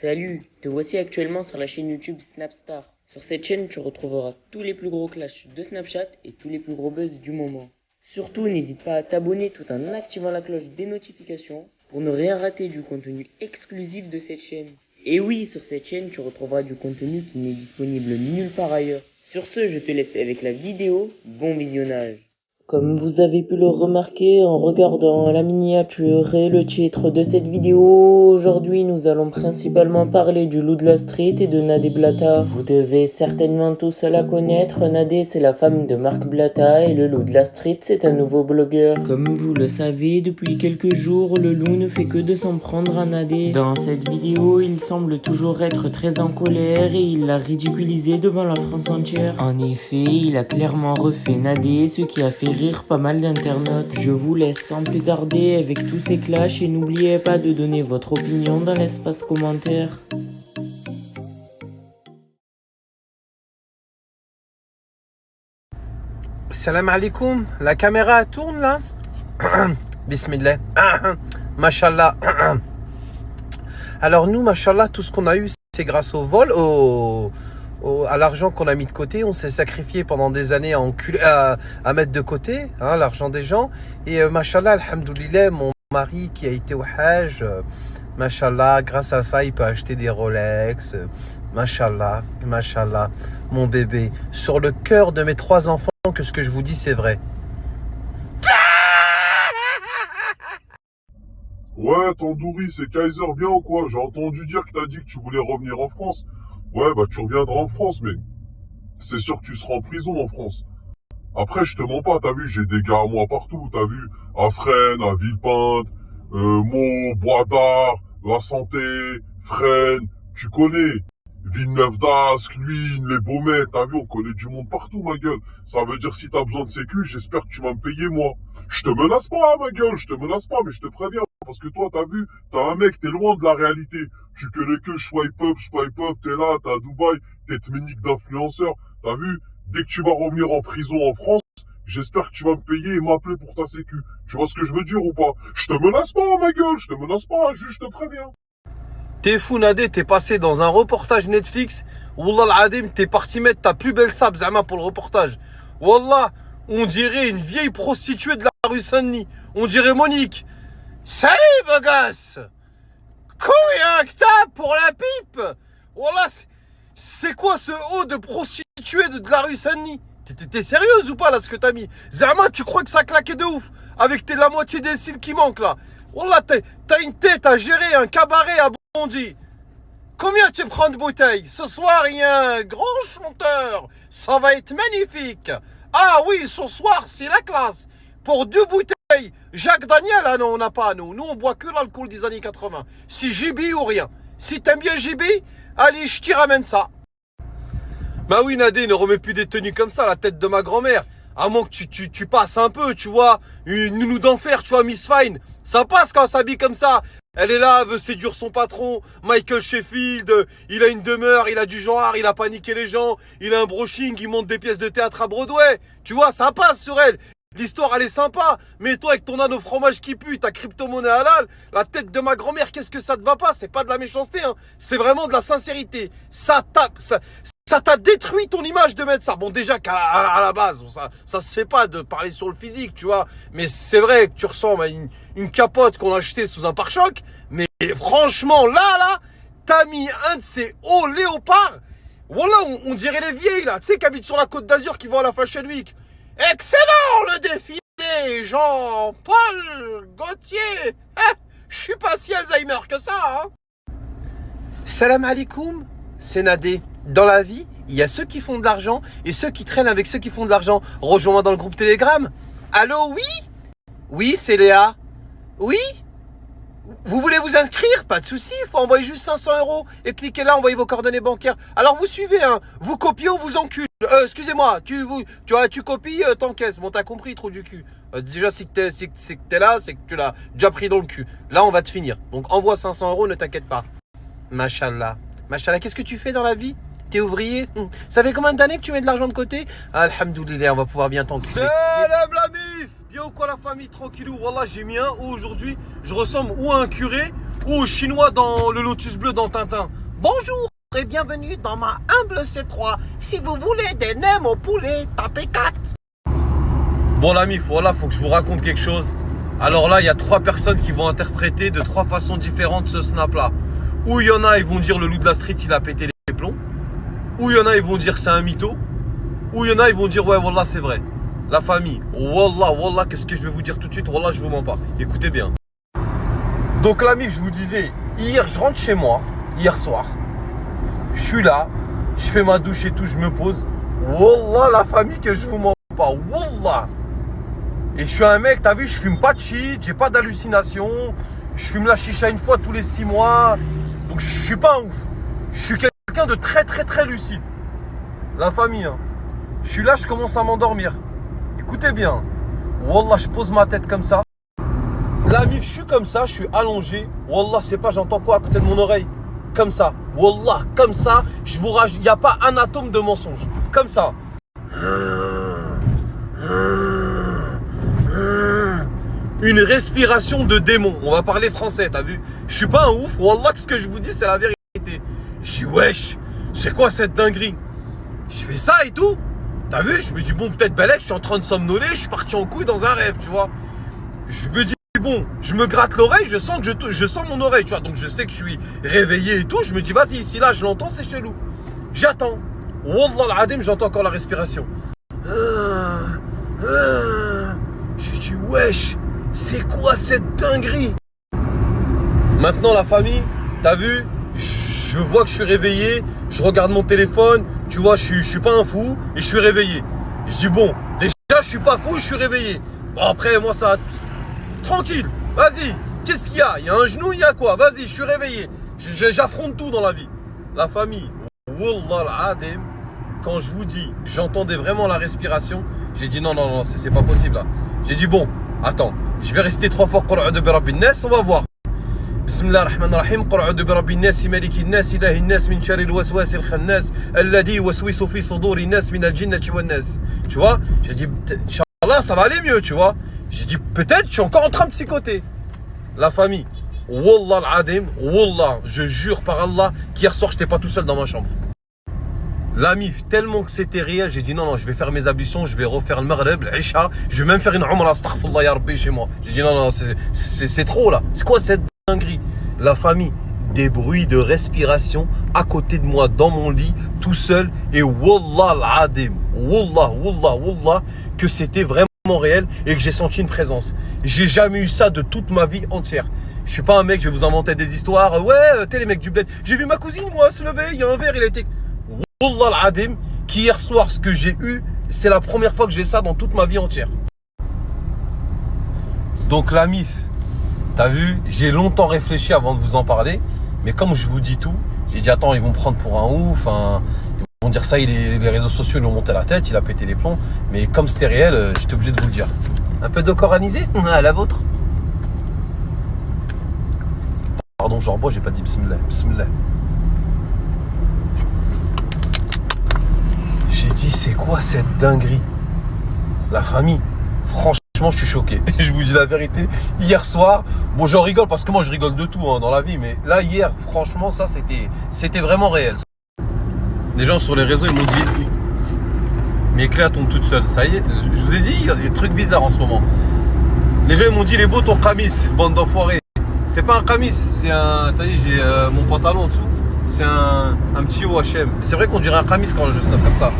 Salut, te voici actuellement sur la chaîne YouTube Snapstar. Sur cette chaîne, tu retrouveras tous les plus gros clashs de Snapchat et tous les plus gros buzz du moment. Surtout, n'hésite pas à t'abonner tout en activant la cloche des notifications pour ne rien rater du contenu exclusif de cette chaîne. Et oui, sur cette chaîne, tu retrouveras du contenu qui n'est disponible nulle part ailleurs. Sur ce, je te laisse avec la vidéo. Bon visionnage. Comme vous avez pu le remarquer en regardant la miniature et le titre de cette vidéo, aujourd'hui nous allons principalement parler du loup de la street et de Nadé Blatta. Vous devez certainement tous la connaître, Nadé c'est la femme de Marc Blatta et le loup de la street c'est un nouveau blogueur. Comme vous le savez, depuis quelques jours, le loup ne fait que de s'en prendre à Nadé. Dans cette vidéo, il semble toujours être très en colère et il l'a ridiculisé devant la France entière. En effet, il a clairement refait Nadé, ce qui a fait rire pas mal d'internautes. Je vous laisse sans plus tarder avec tous ces clashs et n'oubliez pas de donner votre opinion dans l'espace commentaire. Salam alaikum, la caméra tourne là. Bismillah. Mashallah. Alors nous, mashallah, tout ce qu'on a eu, c'est grâce au vol, à l'argent qu'on a mis de côté. On s'est sacrifié pendant des années à mettre de côté l'argent des gens. Et mashallah, alhamdoulilah, mon mari qui a été au Hajj, mashallah, grâce à ça, il peut acheter des Rolex. Mashallah, mashallah, mon bébé. Sur le cœur de mes 3 enfants, que ce que je vous dis, c'est vrai. Ouais, Tandoori, c'est Kaiser bien ou quoi? J'ai entendu dire que t'as dit que tu voulais revenir en France. Ouais, bah tu reviendras en France, mais c'est sûr que tu seras en prison en France. Après, je te mens pas, t'as vu, j'ai des gars à moi partout, t'as vu, à Fresnes, à Villepinte, Meaux, Bois d'Arc, La Santé, Fresnes, tu connais. Villeneuve d'Ascq, Luynes, les Baumettes, t'as vu, on connaît du monde partout, ma gueule. Ça veut dire si t'as besoin de sécu, j'espère que tu vas me payer, moi. Je te menace pas, ma gueule, je te menace pas, mais je te préviens. Parce que toi, t'as vu, t'as un mec, t'es loin de la réalité. Tu connais que swipe up, t'es là, t'es à Dubaï, t'es tménique d'influenceur. T'as vu, dès que tu vas revenir en prison en France, j'espère que tu vas me payer et m'appeler pour ta sécu. Tu vois ce que je veux dire ou pas? Je te menace pas, ma gueule, je te menace pas, juste je te préviens. T'es fou, Nadé, t'es passé dans un reportage Netflix. Wallah al-Adim, t'es parti mettre ta plus belle sable, Zama, pour le reportage. Wallah, on dirait une vieille prostituée de la rue Saint-Denis. On dirait Monique. Salut, beau gosse! Combien que t'as pour la pipe? Wallah, c'est quoi ce haut de prostituée de la rue Saint-Denis? T'es sérieuse ou pas, là, ce que t'as mis? Zama, tu crois que ça claquait de ouf? Avec la moitié des cils qui manquent, là. Wallah, t'as une tête à gérer un cabaret à Bondy. Combien tu prends de bouteilles? Ce soir, il y a un grand chanteur. Ça va être magnifique. Ah oui, ce soir, c'est la classe. Pour 2 bouteilles, Jacques Daniel, ah non, on n'a pas, nous. Nous, on boit que l'alcool des années 80. Si JB ou rien. Si t'aimes bien JB, allez, je t'y ramène ça. Bah oui, Nadé, ne remets plus des tenues comme ça, la tête de ma grand-mère. À moins que tu passes un peu, tu vois. Une nounou d'enfer, tu vois, Miss Fine. Ça passe quand elle s'habille comme ça. Elle est là, elle veut séduire son patron. Michael Sheffield, il a une demeure, il a du genre, il a paniqué les gens. Il a un brushing, il monte des pièces de théâtre à Broadway. Tu vois, ça passe sur elle. L'histoire, elle est sympa. Mais toi, avec ton âne au fromage qui pue, ta crypto-monnaie halal, la tête de ma grand-mère, qu'est-ce que ça te va pas? C'est pas de la méchanceté, hein. C'est vraiment de la sincérité. Ça t'a détruit ton image de mettre ça. Bon, déjà qu'à la base, ça se fait pas de parler sur le physique, tu vois. Mais c'est vrai que tu ressembles à une capote qu'on a achetée sous un pare-choc. Mais franchement, là, t'as mis un de ces hauts léopards. Voilà, on dirait les vieilles, là. Tu sais, qui habitent sur la Côte d'Azur, qui vont à la Fashion Week. Excellent, le défilé, Jean-Paul Gaultier. Je suis pas si Alzheimer que ça, hein. Salam alaikum, c'est Nadé. Dans la vie, il y a ceux qui font de l'argent et ceux qui traînent avec ceux qui font de l'argent. Rejoins-moi dans le groupe Telegram. Allô, oui? Oui, c'est Léa. Oui? Vous voulez vous inscrire? Pas de souci, il faut envoyer juste 500 € et cliquez là, envoyez vos coordonnées bancaires. Alors vous suivez, hein. Vous copiez, on vous encule. Excusez-moi, tu copies, t'encaisses. Bon, t'as compris, trou du cul. Déjà, si t'es là, c'est que tu l'as déjà pris dans le cul. Là, on va te finir. Donc envoie 500 €, ne t'inquiète pas. Machallah. Machallah, qu'est-ce que tu fais dans la vie? T'es ouvrier? Ça fait combien d'années que tu mets de l'argent de côté? Alhamdoulilah, on va pouvoir bien t'enculer. Salam la mif! Bien ou quoi la famille? Tranquillou. Wallah, j'ai mis un haut aujourd'hui. Je ressemble ou à un curé Ou chinois dans le Lotus bleu dans Tintin. Bonjour et bienvenue dans ma humble C3. Si vous voulez des nems au poulet, tapez 4. Bon l'ami, voilà, faut que je vous raconte quelque chose. Alors là, il y a 3 personnes qui vont interpréter de 3 façons différentes ce snap là. Ou il y en a, ils vont dire le loup de la street, il a pété les plombs. Ou il y en a, ils vont dire c'est un mytho. Ou il y en a, ils vont dire ouais, wallah, c'est vrai. La famille, wallah, qu'est-ce que je vais vous dire tout de suite? Wallah, je vous mens pas. Écoutez bien. Donc l'ami, je vous disais, hier, je rentre chez moi, hier soir. Je suis là, je fais ma douche et tout, je me pose. Wallah, la famille, que je vous mens pas. Wallah. Et je suis un mec, t'as vu, je fume pas de shit, j'ai pas d'hallucination. Je fume la chicha une fois tous les 6 mois. Donc je suis pas un ouf. Je suis quelqu'un de très lucide. La famille, hein. Je suis là, je commence à m'endormir. Écoutez bien. Wallah, je pose ma tête comme ça. La mif, je suis comme ça, je suis allongé. Wallah, c'est pas, j'entends quoi à côté de mon oreille? Comme ça. Wallah, comme ça. Je vous rage, il n'y a pas un atome de mensonge. Comme ça. Une respiration de démon. On va parler français, t'as vu? Je suis pas un ouf. Wallah, ce que je vous dis, c'est la vérité. Je dis, wesh, c'est quoi cette dinguerie? Je fais ça et tout. T'as vu? Je me dis, bon, peut-être Belek, je suis en train de somnoler, je suis parti en couille dans un rêve, tu vois. Je me dis, bon, je me gratte l'oreille, je sens que je sens mon oreille, tu vois. Donc je sais que je suis réveillé et tout. Je me dis, vas-y, ici, là, je l'entends, c'est chelou. J'attends. Wallah al-adim, j'entends encore la respiration. Je dis, wesh, c'est quoi cette dinguerie? Maintenant, la famille, t'as vu? Je vois que je suis réveillé, je regarde mon téléphone, tu vois, je suis pas un fou et je suis réveillé. Je dis, bon, déjà, je suis pas fou, je suis réveillé. Bon, après, moi, ça... Tranquille, vas-y, qu'est-ce qu'il y a? Il y a un genou, il y a quoi? Vas-y, je suis réveillé. J'affronte tout dans la vie. La famille, wallah al-adim, quand je vous dis, j'entendais vraiment la respiration, j'ai dit non, c'est pas possible là. J'ai dit bon, attends, je vais rester 3 fois Qul a'udhu bi rabbin nas, on va voir. Bismillahir rahmanir rahim, Qul a'udhu bi rabbin nas, malikin nas, ilahin nas, min sharril waswasil khannas, alladhi yuwaswisu fi sudurin nas min al-jinnati wan nas. Tu vois? J'ai dit Inch'Allah, ça va aller mieux, tu vois? J'ai dit peut-être je suis encore en train de psychoter. La famille, wallah al-adim, wallah, je jure par Allah qu'hier soir j'étais pas tout seul dans ma chambre. La mif, tellement que c'était réel, j'ai dit non, je vais faire mes ablutions, je vais refaire le maghrib, l'isha, je vais même faire une umrah, astaghfirullah ya rabbi chez moi. J'ai dit non, c'est trop là. C'est quoi cette dinguerie? La famille, des bruits de respiration à côté de moi dans mon lit, tout seul, et wallah al-adim, wallah, que c'était vraiment réel et que j'ai senti une présence. J'ai jamais eu ça de toute ma vie entière. Je suis pas un mec, je vais vous inventer des histoires. Ouais, t'es les mecs du bled. J'ai vu ma cousine, moi, se lever, il y a un verre, il a été... Wallah al-adim, qu'hier soir, ce que j'ai eu, c'est la première fois que j'ai ça dans toute ma vie entière. Donc la mif, t'as vu, j'ai longtemps réfléchi avant de vous en parler, mais comme je vous dis tout, j'ai dit attends, ils vont me prendre pour un ouf, ils vont dire ça, les réseaux sociaux lui ont monté la tête, il a pété les plombs, mais comme c'était réel, j'étais obligé de vous le dire. Un peu d'eau coranisée à la vôtre. Pardon, j'en bois, j'ai pas dit bismillah. J'ai dit c'est quoi cette dinguerie? La famille, franchement je suis choqué. Je vous dis la vérité, hier soir, bon j'en rigole parce que moi je rigole de tout dans la vie, mais là hier, franchement ça c'était vraiment réel. Les gens sur les réseaux ils m'ont dit mes clés tombent toutes seules, ça y est, je vous ai dit, il y a des trucs bizarres en ce moment. Les gens ils m'ont dit les beaux ton camis, bande d'enfoirés. C'est pas un camis, c'est un, t'as dit j'ai mon pantalon en dessous. C'est un petit OHM. C'est vrai qu'on dirait un camis quand je snap comme ça.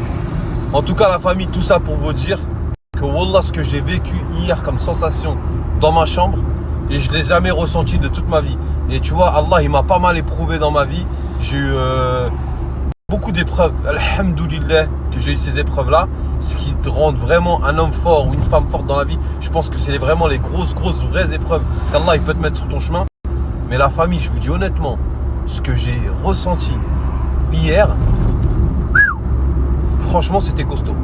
En tout cas, la famille, tout ça pour vous dire que wallah, ce que j'ai vécu hier comme sensation dans ma chambre, et je ne l'ai jamais ressenti de toute ma vie. Et tu vois, Allah, il m'a pas mal éprouvé dans ma vie. J'ai eu beaucoup d'épreuves. Alhamdoulilah que j'ai eu ces épreuves-là. Ce qui te rend vraiment un homme fort ou une femme forte dans la vie. Je pense que c'est vraiment les grosses, vraies épreuves qu'Allah, il peut te mettre sur ton chemin. Mais la famille, je vous dis honnêtement, ce que j'ai ressenti hier, franchement, c'était costaud.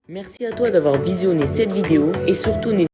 Merci à toi d'avoir visionné cette vidéo et surtout n'hésite